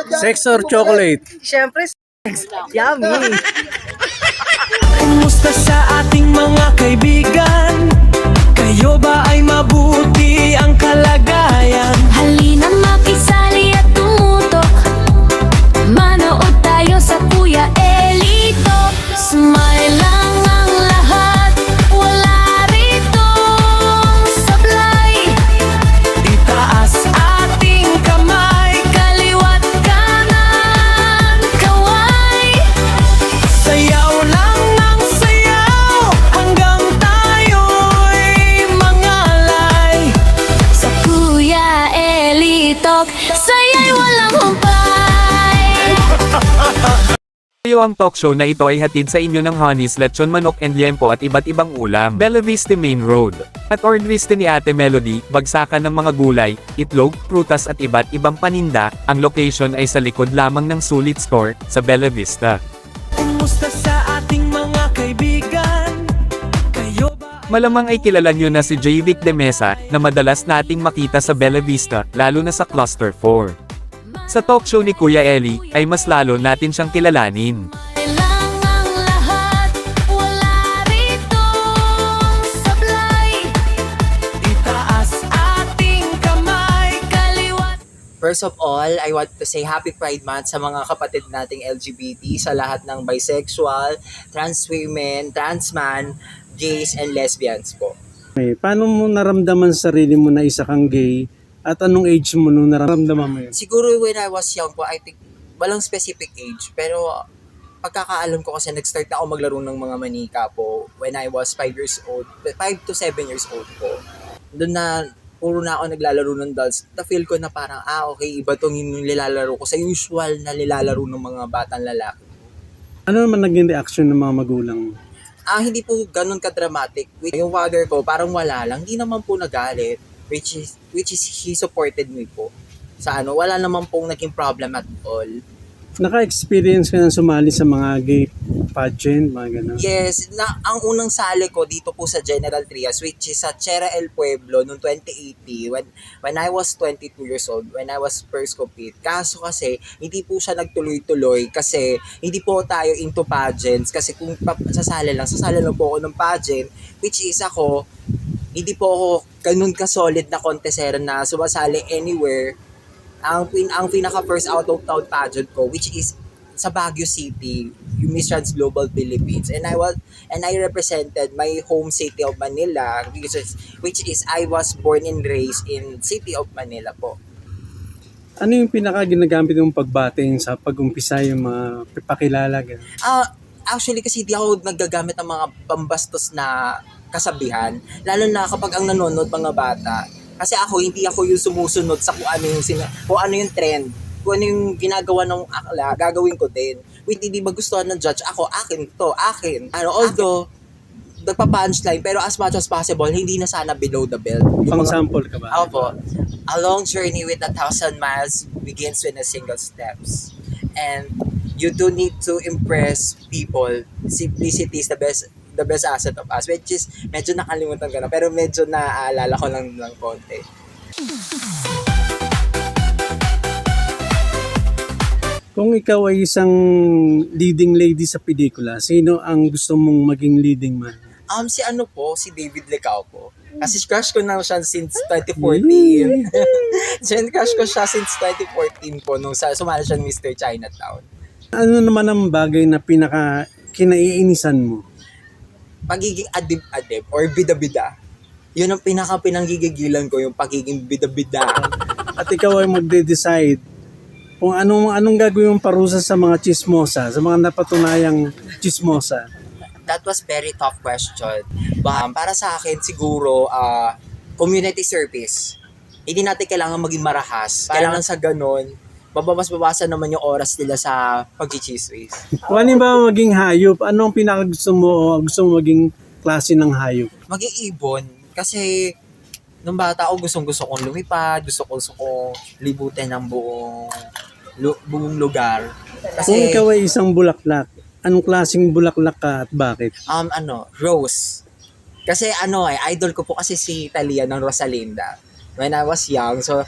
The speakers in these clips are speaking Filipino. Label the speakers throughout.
Speaker 1: Sex or chocolate?
Speaker 2: Siyempre, sex. Yummy.
Speaker 3: Kumusta sa ating mga kaibigan? Kayo ba ay mabuti ang kalagayan?
Speaker 4: Halina makisali at tumutok, manood tayo sa Kuya Elito. Smile lang ang lahat, wala ritong sablay.
Speaker 3: Itaas ating kamay,
Speaker 4: Kaliwat kanan, kaway.
Speaker 3: sayaw lang ng sayaw hanggang tayo'y mangalay.
Speaker 4: Sa Kuya Elito, saya'y walang humpay.
Speaker 5: Ang talk show na ito ay hatid sa inyo ng Honey's Lechon Manok and Liempo at iba't ibang ulam. Bella Vista Main Road. At Ordvista ni Ate Melody, bagsakan ng mga gulay, itlog, prutas at iba't ibang paninda. Ang location ay sa likod lamang ng Sulit Store, sa Bella Vista.
Speaker 3: Kumusta sa ating mga kaibigan? Kayo ba
Speaker 5: Malamang ay kilala nyo na si J. Vic de Mesa, na madalas nating makita sa Bella Vista, lalo na sa Cluster 4. Sa talk show ni Kuya Eli, ay mas lalo natin siyang kilalanin.
Speaker 4: Lang ang lahat, wala ritong sablay.
Speaker 3: itaas ating kamay?
Speaker 4: Kaliwat.
Speaker 2: First of all, I want to say Happy Pride Month sa mga kapatid nating LGBT, sa lahat ng bisexual, trans women, trans man, gays, and lesbians po.
Speaker 1: Paano mo naramdaman sa sarili mo na isa kang gay? At anong age mo nung naramdaman mo yun?
Speaker 2: Siguro when I was young po, I think walang specific age, pero pagkakaalam ko kasi nag-start na ako maglaro ng mga manika po when I was 5 years old, 5 to 7 years old po. Doon na puro na ako naglalaro ng dolls. Na-feel ko na parang, okay, iba tong yung nilalaro ko sa usual na nilalaro ng mga batang lalaki.
Speaker 1: Ano naman naging reaction ng mga magulang mo?
Speaker 2: Hindi po ganun ka-dramatic. Yung father ko, parang wala lang. Hindi naman po nagalit. Which is he supported me po. Sa wala naman pong naging problem at all.
Speaker 1: Naka-experience ka ng sumali sa mga gay pageant, mga gano'n?
Speaker 2: Yes, ang unang sali ko dito po sa General Trias, which is sa Chera El Pueblo noong 2018 when I was 22 years old, when I was first compete. Kaso kasi hindi po siya nagtuloy-tuloy kasi hindi po tayo into pageants, kasi kung sasali lang po ako ng pageant, which is ako hindi po ako ganun ka-solid na contestera na sumasali anywhere. Ang pinaka first out of town pageant ko, which is sa Baguio City, yung Miss Trans Global Philippines, and I represented my home city of Manila, which is I was born and raised in city of Manila po.
Speaker 1: Ano yung pinaka ginagamit mong pagbating sa pag-umpisa yung mga pakilala? Gano'n?
Speaker 2: Actually kasi di ako nagagamit ng mga pambastos na kasabihan, lalo na kapag ang nanonood mga bata. Kasi hindi ako yung sumusunod sa kung ano yung trend, kung ano yung ginagawa ng akla, gagawin ko din. Hindi magustuhan ng judge, akin. Although, nagpa-punchline, pero as much as possible, hindi na sana below the belt.
Speaker 1: Pang-sample ka ba?
Speaker 2: Opo. A long journey with 1,000 miles begins with a single steps. And you do need to impress people. Simplicity is the best asset of us, which is medyo nakalimutan ko na, pero medyo naaalala ko lang ng konti.
Speaker 1: Kung ikaw ay isang leading lady sa pelikula, sino ang gusto mong maging leading man?
Speaker 2: Si David Licao po. Kasi crush ko na siya since 2014. Crush ko siya since 2014 po, nung sumali siya ng Mr. Chinatown.
Speaker 1: Ano naman ang bagay na pinaka kinaiinisan mo?
Speaker 2: Pagiging adib-adib or bida-bida. Yun ang pinanggigigilan ko, yung pagiging bida-bida.
Speaker 1: At ikaw ay magde-decide kung anong gagawin mong parusa sa mga chismosa, sa mga napatunayang chismosa.
Speaker 2: That was very tough question. Para sa akin, siguro, community service. Hindi natin kailangan maging marahas. Kailangan sa ganun, mababawasan naman yung oras nila sa pag-chismis.
Speaker 1: Kung ano ba maging hayop, anong pinaka gusto mo o gusto mo maging klase ng hayop?
Speaker 2: Maging ibon. Kasi, nung bata ako, gusto kong lumipad, gusto kong libutin ng buong lugar.
Speaker 1: Kung
Speaker 2: Kasi,
Speaker 1: ikaw ay isang bulaklak, anong klaseng bulaklak ka at bakit?
Speaker 2: rose. Kasi idol ko po kasi si Talia ng Rosalinda when I was young. So,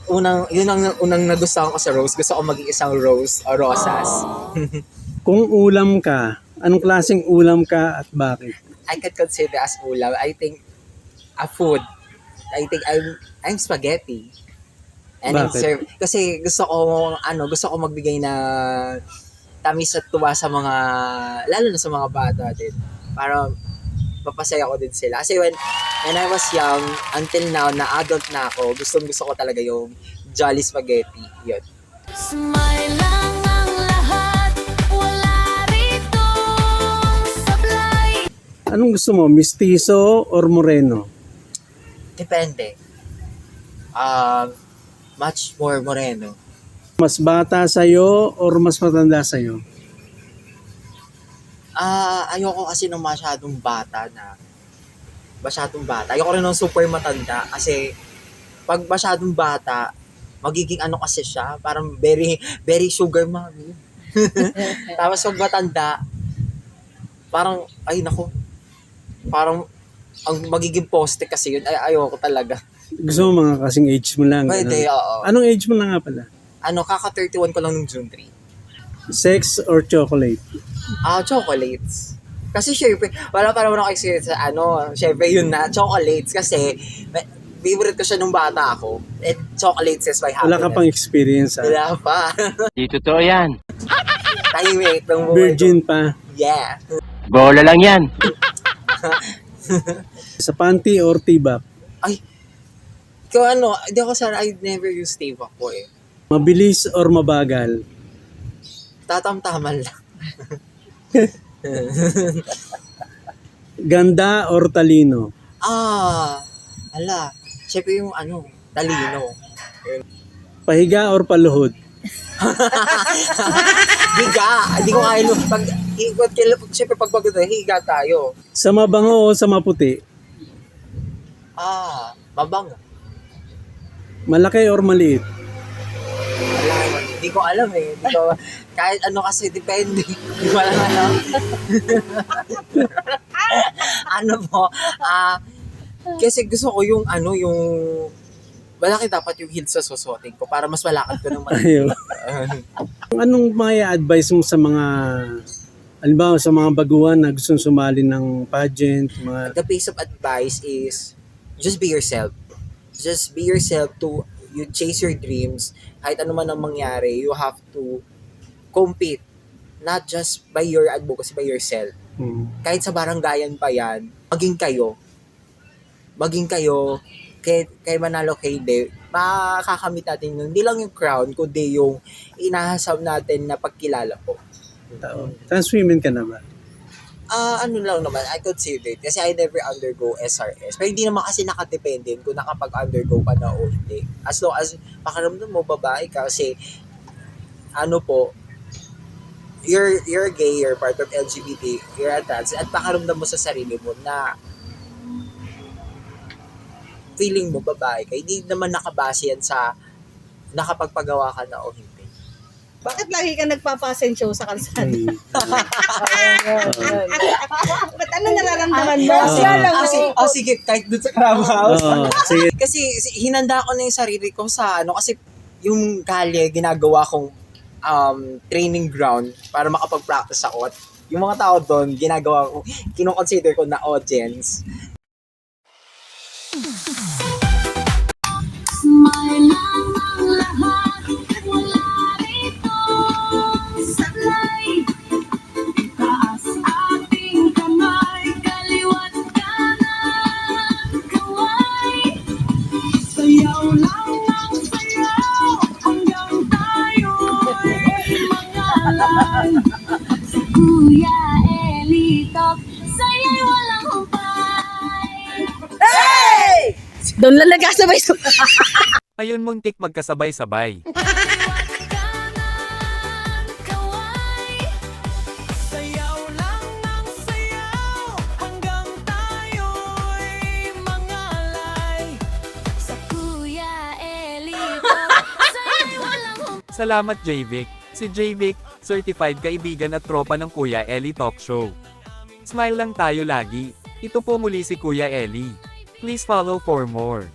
Speaker 2: yun ang unang nagustuhan ko sa rose. Gusto ko maging isang rose o rosas.
Speaker 1: Kung ulam ka, anong klaseng ulam ka at bakit?
Speaker 2: I can consider as ulam. I think a food. I think I'm spaghetti. And I'm
Speaker 1: Bakit?
Speaker 2: kasi gusto ko magbigay na tamis at tuwa sa mga, lalo na sa mga bata din. Para mapasaya ko din sila. Kasi when I was young, until now, na adult na ako, gusto ko talaga yung Jolly Spaghetti. Yun.
Speaker 4: Smile lang ang lahat, wala ritong sablay.
Speaker 1: Anong gusto mo, mistizo or moreno?
Speaker 2: Depende. Much more moreno.
Speaker 1: Mas bata sa'yo or mas matanda sa'yo?
Speaker 2: Ayoko kasi ng masyadong bata. Ayoko rin ng super matanda kasi pag masyadong bata, magiging ano kasi siya, parang very, very sugar mommy. Tapos pag matanda, parang, ay nako, parang ang magiging poste kasi yun, ayoko talaga.
Speaker 1: Gusto mo mga kasing age mo lang?
Speaker 2: Pwede,
Speaker 1: ganun?
Speaker 2: oo.
Speaker 1: Anong age mo na nga pala?
Speaker 2: Kaka 31 ko lang nung June 3.
Speaker 1: Sex or chocolate?
Speaker 2: Chocolates. Kasi syempre, wala pa naman ako experience sa syempre yun na, chocolates. Kasi, favorite ko siya nung bata ako. And chocolates is my happiness.
Speaker 1: Wala ka pang experience ha?
Speaker 2: Wala pa.
Speaker 6: Di totoo yan.
Speaker 2: Tahimik ng buhay ko.
Speaker 1: Virgin pa?
Speaker 2: Yeah.
Speaker 6: Bola lang yan.
Speaker 1: Sa panty or tibak?
Speaker 2: Ay, ikaw hindi ako sana, I never use tibak po eh.
Speaker 1: Mabilis or mabagal?
Speaker 2: Tatam-taman lang.
Speaker 1: Ganda or talino?
Speaker 2: Syempre yung talino.
Speaker 1: Pahiga or paluhod?
Speaker 2: Higa. Hindi ko kaya syempre pag pagod higa tayo.
Speaker 1: Sa mabango o sa maputi?
Speaker 2: Mabango.
Speaker 1: Malaki or maliit?
Speaker 2: Hindi ko alam eh. Kahit kasi depende. Hindi ko alam kasi gusto ko yung malaki dapat yung heels sa susuotin ko para mas malakad ko ng
Speaker 1: Ayaw. Anong mga advice mo sa mga, halimbawa sa mga baguhan na gustong sumali ng pageant?
Speaker 2: The piece of advice is just be yourself. Just be yourself to you chase your dreams. Kahit ano man ang mangyari, you have to compete. Not just by your advocacy, by yourself. Kahit sa baranggayan pa yan, maging kayo. Kay manalo kay hindi, makakamit natin yung, hindi lang yung crown, kundi yung inahasam natin na pagkilala po.
Speaker 1: Trans women ka na ba?
Speaker 2: Lang naman, I consider it. Kasi I never undergo SRS. Pero hindi naman kasi nakadepende kung nakapag-undergo ka na o hindi. As long as pakiramdam mo babae ka, kasi you're gay, you're part of LGBT, you're a trans, at pakiramdam mo sa sarili mo na feeling mo babae ka. Hindi naman nakabase yan sa nakapagpagawa ka na o hindi.
Speaker 7: Bakit lagi ka nagpapasen show sa kalsada? Ba't ano nararamdaman mo?
Speaker 2: Sige, kahit dun sa Crab House.
Speaker 1: Sige.
Speaker 2: Kasi hinanda ko na yung sarili ko sa kasi yung kalye, ginagawa kong training ground para makapag-practice ako. At yung mga tao doon, ginagawa ko, kino-consider ko na audience.
Speaker 4: Smile lang ang lahat, wala ritong sablay. Taas ating kamay, kaliwat kanan, kaway. Sayaw lang ng sayaw, hanggang tayo'y mangalay. Sa Kuya Elitok, saya'y walang humpay.
Speaker 7: Doon lang nagkasabay sa...
Speaker 5: Ayun muntik magkasabay-sabay.
Speaker 3: Sayaw lang ng sayaw hanggang tayo'y mangalay.
Speaker 4: Sa Kuya Elitok, saya'y walang humpay.
Speaker 5: Salamat JVic. Si JVic, certified kaibigan at tropa ng Kuya Eli Talk Show. Smile lang tayo lagi. Ito po muli si Kuya Eli. Please follow for more.